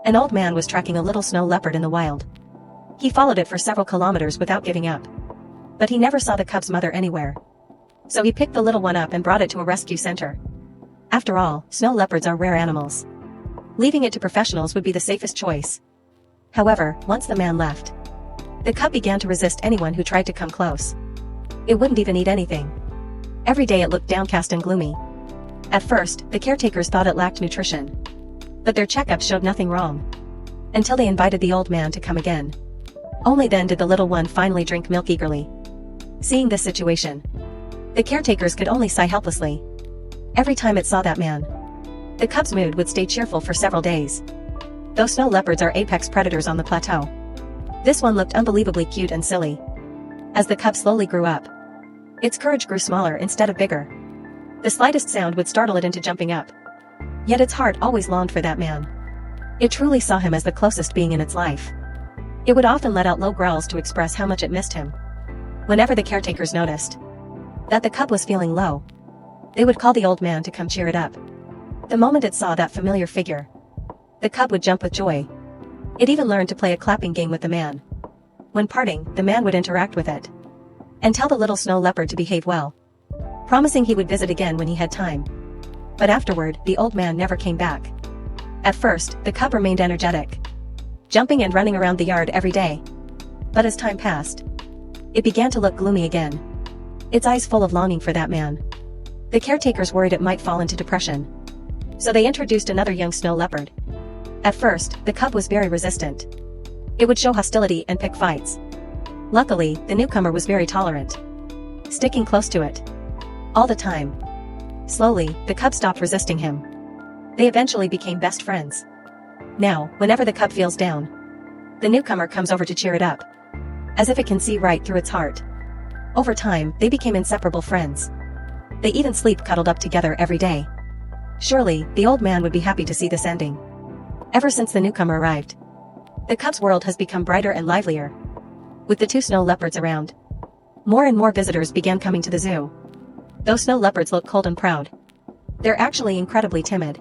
An old man was tracking a little snow leopard in the wild. He followed it for several kilometers without giving up. But he never saw the cub's mother anywhere. So he picked the little one up and brought it to a rescue center. After all, snow leopards are rare animals. Leaving it to professionals would be the safest choice. However, once the man left, the cub began to resist anyone who tried to come close. It wouldn't even eat anything. Every day it looked downcast and gloomy. At first, the caretakers thought it lacked nutrition. But their checkup showed nothing wrong. Until they invited the old man to come again. Only then did the little one finally drink milk eagerly. Seeing this situation, the caretakers could only sigh helplessly. Every time it saw that man, the cub's mood would stay cheerful for several days. Though snow leopards are apex predators on the plateau, this one looked unbelievably cute and silly. As the cub slowly grew up, its courage grew smaller instead of bigger. The slightest sound would startle it into jumping up. Yet its heart always longed for that man. It truly saw him as the closest being in its life. It would often let out low growls to express how much it missed him. Whenever the caretakers noticed that the cub was feeling low, they would call the old man to come cheer it up. The moment it saw that familiar figure, the cub would jump with joy. It even learned to play a clapping game with the man. When parting, the man would interact with it and tell the little snow leopard to behave well, promising he would visit again when he had time. But afterward, the old man never came back. At first, the cub remained energetic, jumping and running around the yard every day. But as time passed, it began to look gloomy again, its eyes full of longing for that man. The caretakers worried it might fall into depression. So they introduced another young snow leopard. At first, the cub was very resistant. It would show hostility and pick fights. Luckily, the newcomer was very tolerant, sticking close to it all the time. Slowly, the cub stopped resisting him. They eventually became best friends. Now, whenever the cub feels down, the newcomer comes over to cheer it up, as if it can see right through its heart. Over time, they became inseparable friends. They even sleep cuddled up together every day. Surely, the old man would be happy to see this ending. Ever since the newcomer arrived, the cub's world has become brighter and livelier. With the two snow leopards around, more and more visitors began coming to the zoo. Though snow leopards look cold and proud, they're actually incredibly timid.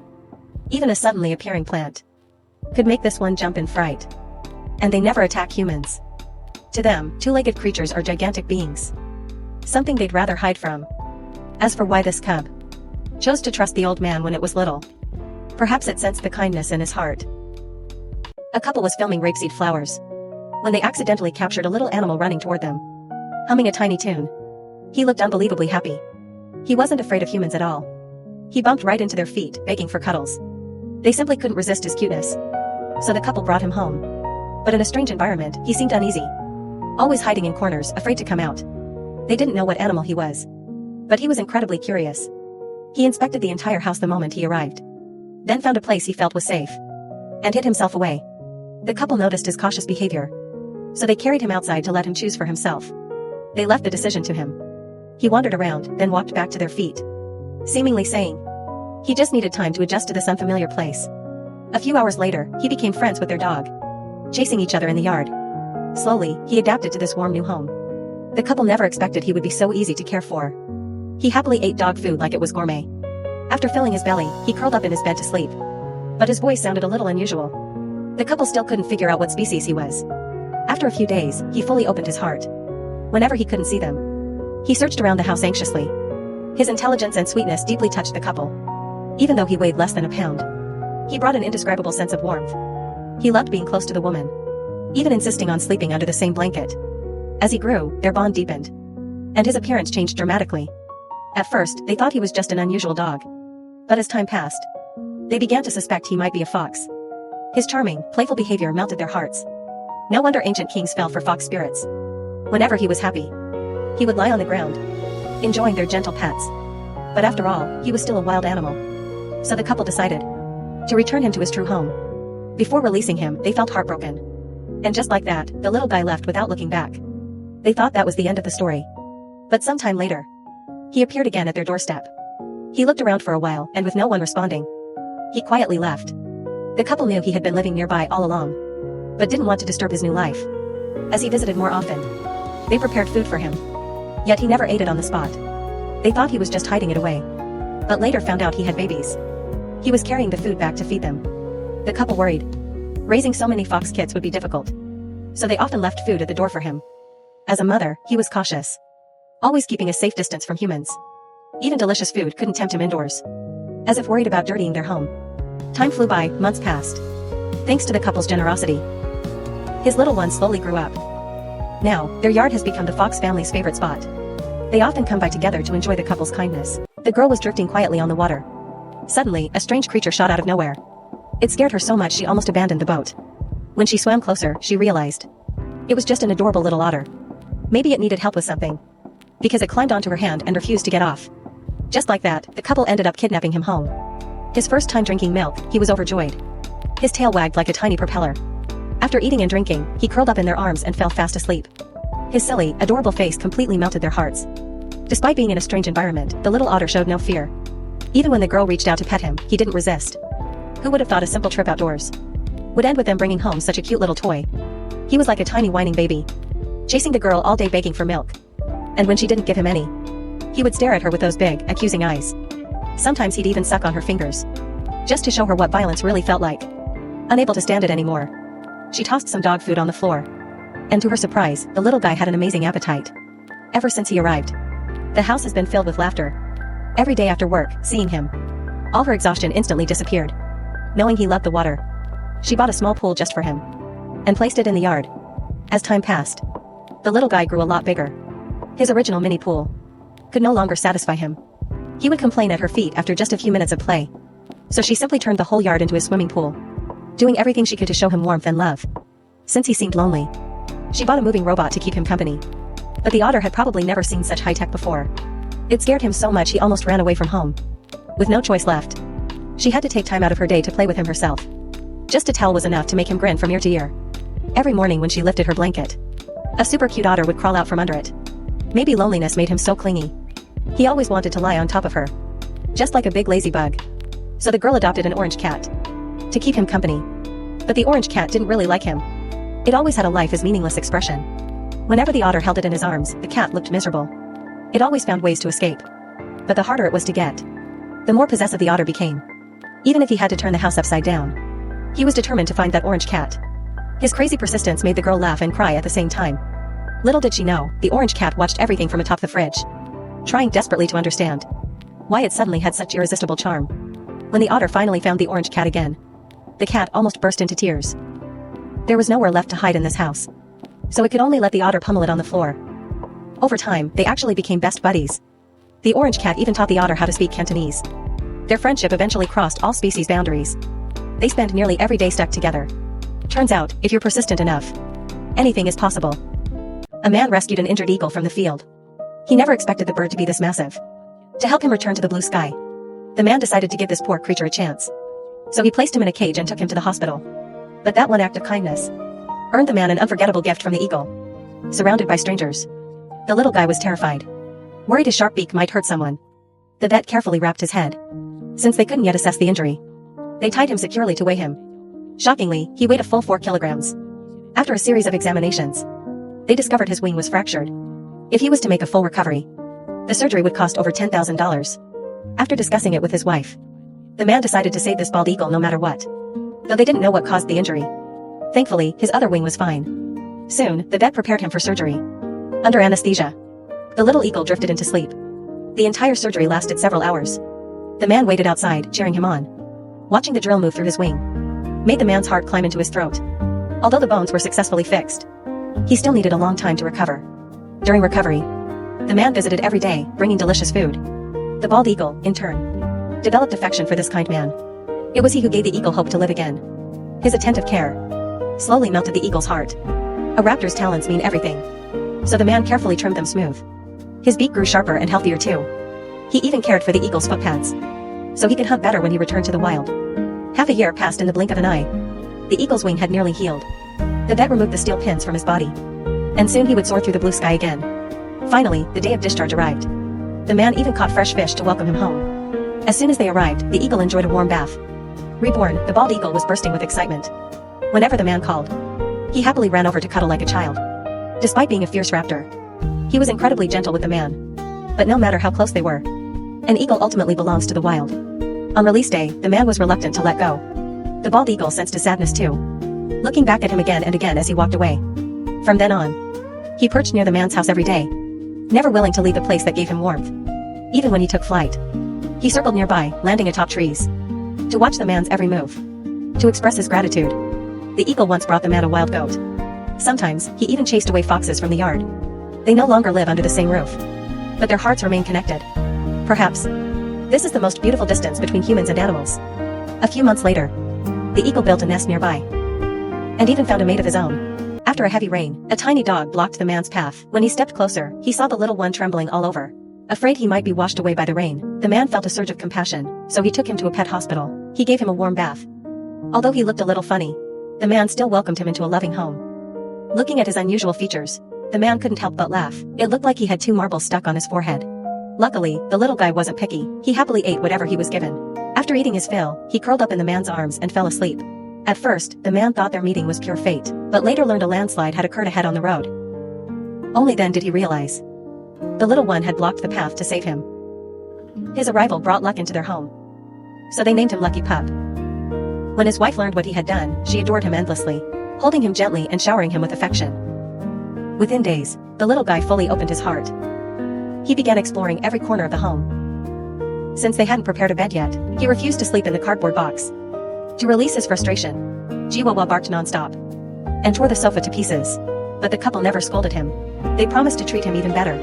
Even a suddenly appearing plant could make this one jump in fright. And they never attack humans. To them, two-legged creatures are gigantic beings, something they'd rather hide from. As for why this cub chose to trust the old man when it was little, perhaps it sensed the kindness in his heart. A couple was filming rapeseed flowers when they accidentally captured a little animal running toward them, humming a tiny tune. He looked unbelievably happy. He wasn't afraid of humans at all. He bumped right into their feet, begging for cuddles. They simply couldn't resist his cuteness. So the couple brought him home. But in a strange environment, he seemed uneasy, always hiding in corners, afraid to come out. They didn't know what animal he was, but he was incredibly curious. He inspected the entire house the moment he arrived, then found a place he felt was safe, and hid himself away. The couple noticed his cautious behavior, so they carried him outside to let him choose for himself. They left the decision to him. He wandered around, then walked back to their feet, seemingly saying he just needed time to adjust to this unfamiliar place. A few hours later, he became friends with their dog, chasing each other in the yard. Slowly, he adapted to this warm new home. The couple never expected he would be so easy to care for. He happily ate dog food like it was gourmet. After filling his belly, he curled up in his bed to sleep. But his voice sounded a little unusual. The couple still couldn't figure out what species he was. After a few days, he fully opened his heart. Whenever he couldn't see them, he searched around the house anxiously. His intelligence and sweetness deeply touched the couple. Even though he weighed less than a pound, he brought an indescribable sense of warmth. He loved being close to the woman, even insisting on sleeping under the same blanket. As he grew, their bond deepened, and his appearance changed dramatically. At first, they thought he was just an unusual dog. But as time passed, they began to suspect he might be a fox. His charming, playful behavior melted their hearts. No wonder ancient kings fell for fox spirits. Whenever he was happy, he would lie on the ground, enjoying their gentle pets. But after all, he was still a wild animal. So the couple decided to return him to his true home. Before releasing him, they felt heartbroken. And just like that, the little guy left without looking back. They thought that was the end of the story. But sometime later, he appeared again at their doorstep. He looked around for a while, and with no one responding, he quietly left. The couple knew he had been living nearby all along, but didn't want to disturb his new life. As he visited more often, they prepared food for him. Yet he never ate it on the spot. They thought he was just hiding it away, but later found out he had babies. He was carrying the food back to feed them. The couple worried. Raising so many fox kids would be difficult, so they often left food at the door for him. As a mother, he was cautious, always keeping a safe distance from humans. Even delicious food couldn't tempt him indoors, as if worried about dirtying their home. Time flew by, months passed. Thanks to the couple's generosity, his little one slowly grew up. Now, their yard has become the Fox family's favorite spot. They often come by together to enjoy the couple's kindness. The girl was drifting quietly on the water. Suddenly, a strange creature shot out of nowhere. It scared her so much she almost abandoned the boat. When she swam closer, she realized it was just an adorable little otter. Maybe it needed help with something, because it climbed onto her hand and refused to get off. Just like that, the couple ended up kidnapping him home. His first time drinking milk, he was overjoyed. His tail wagged like a tiny propeller. After eating and drinking, he curled up in their arms and fell fast asleep. His silly, adorable face completely melted their hearts. Despite being in a strange environment, the little otter showed no fear. Even when the girl reached out to pet him, he didn't resist. Who would have thought a simple trip outdoors would end with them bringing home such a cute little toy? He was like a tiny whining baby, chasing the girl all day begging for milk. And when she didn't give him any, he would stare at her with those big, accusing eyes. Sometimes he'd even suck on her fingers, just to show her what violence really felt like. Unable to stand it anymore, she tossed some dog food on the floor. And to her surprise, the little guy had an amazing appetite. Ever since he arrived, the house has been filled with laughter. Every day after work, seeing him, all her exhaustion instantly disappeared. Knowing he loved the water, she bought a small pool just for him and placed it in the yard. As time passed, the little guy grew a lot bigger. His original mini pool could no longer satisfy him. He would complain at her feet after just a few minutes of play. So she simply turned the whole yard into a swimming pool, doing everything she could to show him warmth and love. Since he seemed lonely, she bought a moving robot to keep him company. But the otter had probably never seen such high-tech before. It scared him so much he almost ran away from home. With no choice left, she had to take time out of her day to play with him herself. Just a towel was enough to make him grin from ear to ear. Every morning when she lifted her blanket, a super cute otter would crawl out from under it. Maybe loneliness made him so clingy. He always wanted to lie on top of her, just like a big lazy bug. So the girl adopted an orange cat to keep him company. But the orange cat didn't really like him. It always had a life as meaningless expression. Whenever the otter held it in his arms, the cat looked miserable. It always found ways to escape. But the harder it was to get, the more possessive the otter became. Even if he had to turn the house upside down, he was determined to find that orange cat. His crazy persistence made the girl laugh and cry at the same time. Little did she know, the orange cat watched everything from atop the fridge, trying desperately to understand why it suddenly had such irresistible charm. When the otter finally found the orange cat again, the cat almost burst into tears. There was nowhere left to hide in this house, so it could only let the otter pummel it on the floor. Over time, they actually became best buddies. The orange cat even taught the otter how to speak Cantonese. Their friendship eventually crossed all species boundaries. They spent nearly every day stuck together. Turns out, if you're persistent enough, anything is possible. A man rescued an injured eagle from the field. He never expected the bird to be this massive. To help him return to the blue sky, the man decided to give this poor creature a chance. So he placed him in a cage and took him to the hospital. But that one act of kindness earned the man an unforgettable gift from the eagle. Surrounded by strangers, the little guy was terrified, worried his sharp beak might hurt someone. The vet carefully wrapped his head. Since they couldn't yet assess the injury, they tied him securely to weigh him. Shockingly, he weighed a full 4 kilograms. After a series of examinations, they discovered his wing was fractured. If he was to make a full recovery, the surgery would cost over $10,000. After discussing it with his wife, the man decided to save this bald eagle no matter what, though they didn't know what caused the injury. Thankfully, his other wing was fine. Soon, the vet prepared him for surgery. Under anesthesia, the little eagle drifted into sleep. The entire surgery lasted several hours. The man waited outside, cheering him on. Watching the drill move through his wing made the man's heart climb into his throat. Although the bones were successfully fixed, he still needed a long time to recover. During recovery, the man visited every day, bringing delicious food. The bald eagle, in turn, developed affection for this kind man. It was he who gave the eagle hope to live again. His attentive care slowly melted the eagle's heart. A raptor's talons mean everything, so the man carefully trimmed them smooth. His beak grew sharper and healthier too. He even cared for the eagle's footpads, so he could hunt better when he returned to the wild. Half a year passed in the blink of an eye. The eagle's wing had nearly healed. The vet removed the steel pins from his body, and soon he would soar through the blue sky again. Finally, the day of discharge arrived. The man even caught fresh fish to welcome him home. As soon as they arrived, the eagle enjoyed a warm bath. Reborn, the bald eagle was bursting with excitement. Whenever the man called, he happily ran over to cuddle like a child. Despite being a fierce raptor, he was incredibly gentle with the man. But no matter how close they were, an eagle ultimately belongs to the wild. On release day, the man was reluctant to let go. The bald eagle sensed his sadness too. looking back at him again and again as he walked away. From then on, he perched near the man's house every day, never willing to leave the place that gave him warmth. Even when he took flight, he circled nearby, landing atop trees, to watch the man's every move, to express his gratitude. The eagle once brought the man a wild goat. Sometimes, he even chased away foxes from the yard. They no longer live under the same roof, but their hearts remain connected. Perhaps, this is the most beautiful distance between humans and animals. A few months later, the eagle built a nest nearby, and even found a mate of his own. After a heavy rain, a tiny dog blocked the man's path. When he stepped closer, he saw the little one trembling all over. Afraid he might be washed away by the rain, the man felt a surge of compassion, so he took him to a pet hospital. He gave him a warm bath. Although he looked a little funny, the man still welcomed him into a loving home. Looking at his unusual features, the man couldn't help but laugh. It looked like he had 2 marbles stuck on his forehead. Luckily, the little guy wasn't picky. He happily ate whatever he was given. After eating his fill, he curled up in the man's arms and fell asleep. At first, the man thought their meeting was pure fate, but later learned a landslide had occurred ahead on the road. Only then did he realize the little one had blocked the path to save him. His arrival brought luck into their home, so they named him Lucky Pup. When his wife learned what he had done, she adored him endlessly, holding him gently and showering him with affection. Within days, the little guy fully opened his heart. He began exploring every corner of the home. Since they hadn't prepared a bed yet, he refused to sleep in the cardboard box. To release his frustration, Chihuahua barked nonstop and tore the sofa to pieces. But the couple never scolded him. They promised to treat him even better.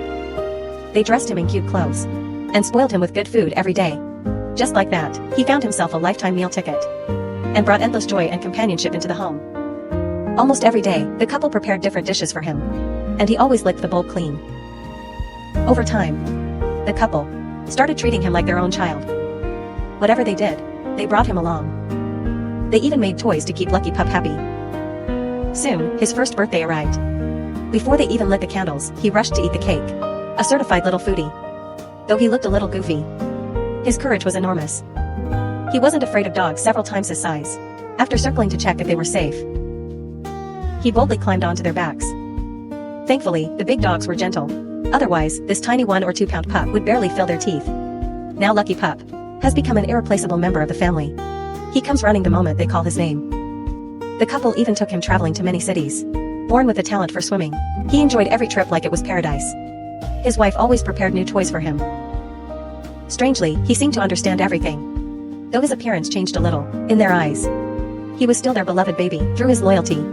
They dressed him in cute clothes and spoiled him with good food every day. Just like that, he found himself a lifetime meal ticket and brought endless joy and companionship into the home. Almost every day, the couple prepared different dishes for him, and he always licked the bowl clean. Over time, the couple started treating him like their own child. Whatever they did, they brought him along. They even made toys to keep Lucky Pup happy. Soon, his first birthday arrived. Before they even lit the candles, he rushed to eat the cake. A certified little foodie. Though he looked a little goofy, his courage was enormous. He wasn't afraid of dogs several times his size. After circling to check if they were safe, he boldly climbed onto their backs. Thankfully, the big dogs were gentle. Otherwise, this tiny 1 or 2 pound pup would barely fill their teeth. Now Lucky Pup has become an irreplaceable member of the family. He comes running the moment they call his name. The couple even took him traveling to many cities. Born with a talent for swimming, he enjoyed every trip like it was paradise. His wife always prepared new toys for him. Strangely, he seemed to understand everything. Though his appearance changed a little, in their eyes, he was still their beloved baby. Through his loyalty,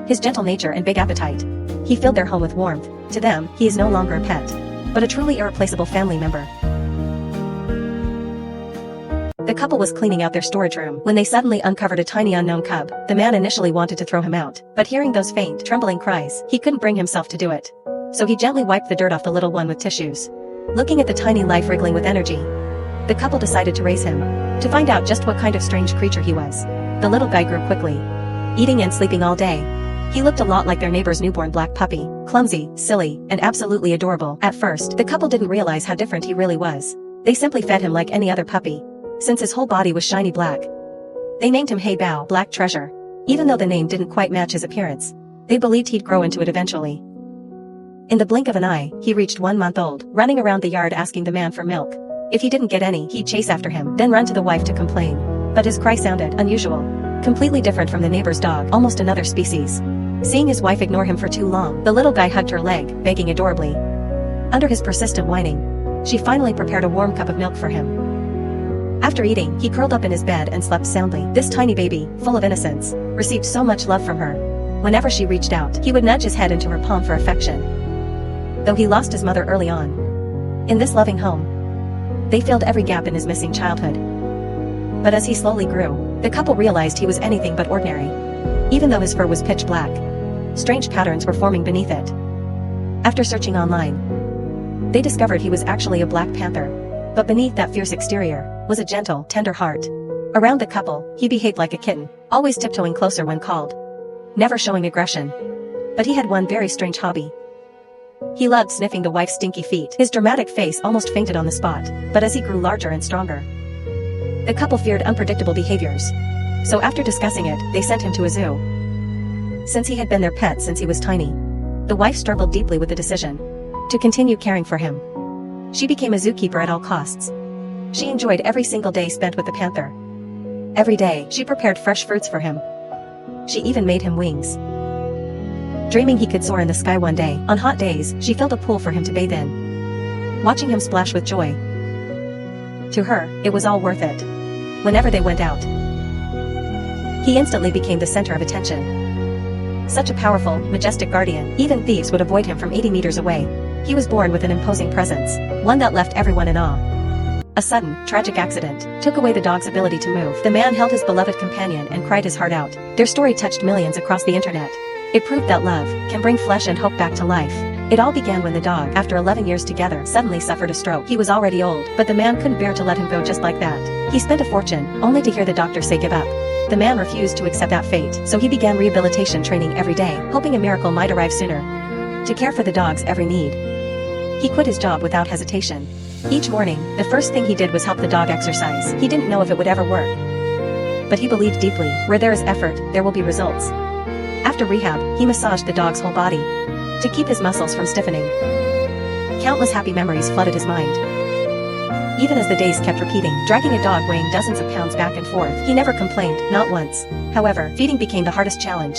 his gentle nature and big appetite, he filled their home with warmth. To them, he is no longer a pet, but a truly irreplaceable family member. The couple was cleaning out their storage room when they suddenly uncovered a tiny unknown cub. The man initially wanted to throw him out, but hearing those faint, trembling cries, he couldn't bring himself to do it. So he gently wiped the dirt off the little one with tissues. Looking at the tiny life wriggling with energy, the couple decided to raise him, to find out just what kind of strange creature he was. The little guy grew quickly, eating and sleeping all day. He looked a lot like their neighbor's newborn black puppy, clumsy, silly, and absolutely adorable. At first, the couple didn't realize how different he really was. They simply fed him like any other puppy, since his whole body was shiny black. They named him Hey Bao, Black Treasure. Even though the name didn't quite match his appearance, they believed he'd grow into it eventually. In the blink of an eye, he reached 1 month old, running around the yard asking the man for milk. If he didn't get any, he'd chase after him, then run to the wife to complain. But his cry sounded unusual, completely different from the neighbor's dog, almost another species. Seeing his wife ignore him for too long, the little guy hugged her leg, begging adorably. Under his persistent whining, she finally prepared a warm cup of milk for him. After eating, he curled up in his bed and slept soundly. This tiny baby, full of innocence, received so much love from her. Whenever she reached out, he would nudge his head into her palm for affection. Though he lost his mother early on, in this loving home, they filled every gap in his missing childhood. But as he slowly grew, the couple realized he was anything but ordinary. Even though his fur was pitch black, strange patterns were forming beneath it. After searching online, they discovered he was actually a black panther. But beneath that fierce exterior was a gentle, tender heart. Around the couple, he behaved like a kitten, always tiptoeing closer when called, never showing aggression. But he had one very strange hobby. He loved sniffing the wife's stinky feet. His dramatic face almost fainted on the spot, but as he grew larger and stronger, the couple feared unpredictable behaviors. So after discussing it, they sent him to a zoo. Since he had been their pet since he was tiny, the wife struggled deeply with the decision to continue caring for him. She became a zookeeper at all costs. She enjoyed every single day spent with the panther. Every day, she prepared fresh fruits for him, She even made him wings. Dreaming he could soar in the sky one day, on hot days, she filled a pool for him to bathe in, watching him splash with joy. To her, it was all worth it. Whenever they went out, he instantly became the center of attention. Such a powerful, majestic guardian, even thieves would avoid him from 80 meters away. He was born with an imposing presence, one that left everyone in awe. A sudden, tragic accident took away the dog's ability to move. The man held his beloved companion and cried his heart out. Their story touched millions across the internet. It proved that love can bring flesh and hope back to life. It all began when the dog, after 11 years together, suddenly suffered a stroke. He was already old, but the man couldn't bear to let him go just like that. He spent a fortune, only to hear the doctor say give up. The man refused to accept that fate, so he began rehabilitation training every day, hoping a miracle might arrive sooner. To care for the dog's every need, he quit his job without hesitation. Each morning, the first thing he did was help the dog exercise. He didn't know if it would ever work, but he believed deeply, where there is effort, there will be results. After rehab, he massaged the dog's whole body to keep his muscles from stiffening. Countless happy memories flooded his mind. Even as the days kept repeating, dragging a dog weighing dozens of pounds back and forth, he never complained, not once. However, feeding became the hardest challenge.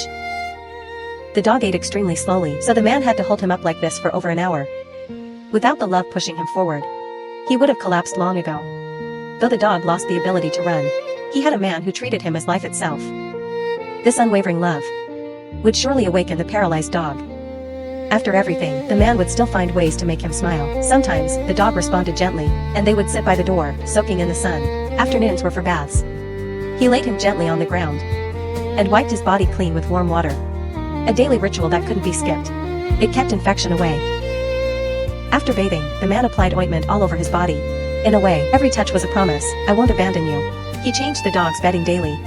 The dog ate extremely slowly, so the man had to hold him up like this for over an hour. Without the love pushing him forward, he would have collapsed long ago. Though the dog lost the ability to run, he had a man who treated him as life itself. This unwavering love would surely awaken the paralyzed dog. After everything, the man would still find ways to make him smile. Sometimes, the dog responded gently, and they would sit by the door, soaking in the sun. Afternoons were for baths. He laid him gently on the ground and wiped his body clean with warm water. A daily ritual that couldn't be skipped. It kept infection away. After bathing, the man applied ointment all over his body. In a way, every touch was a promise, I won't abandon you. He changed the dog's bedding daily,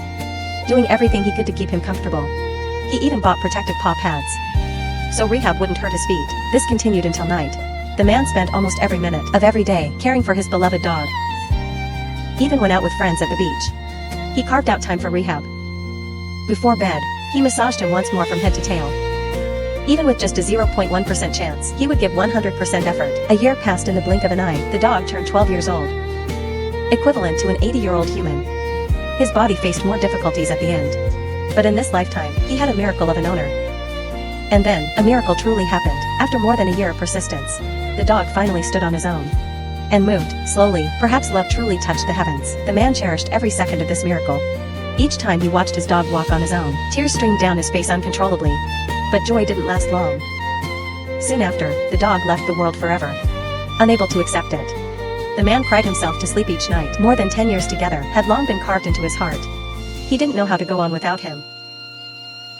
doing everything he could to keep him comfortable. He even bought protective paw pads, so rehab wouldn't hurt his feet. This continued until night. The man spent almost every minute of every day caring for his beloved dog. Even when out with friends at the beach, he carved out time for rehab. Before bed, he massaged him once more from head to tail. Even with just a 0.1% chance, he would give 100% effort. A year passed in the blink of an eye. The dog turned 12 years old, equivalent to an 80-year-old human. His body faced more difficulties at the end, but in this lifetime, he had a miracle of an owner. And then, a miracle truly happened. After more than a year of persistence, the dog finally stood on his own and moved, slowly. Perhaps love truly touched the heavens. The man cherished every second of this miracle. Each time he watched his dog walk on his own, tears streamed down his face uncontrollably. But joy didn't last long. Soon after, the dog left the world forever, unable to accept it. The man cried himself to sleep each night. More than 10 years together had long been carved into his heart. He didn't know how to go on without him,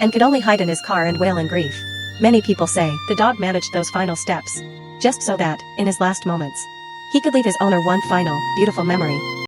and could only hide in his car and wail in grief. Many people say the dog managed those final steps, just so that, in his last moments, he could leave his owner one final, beautiful memory.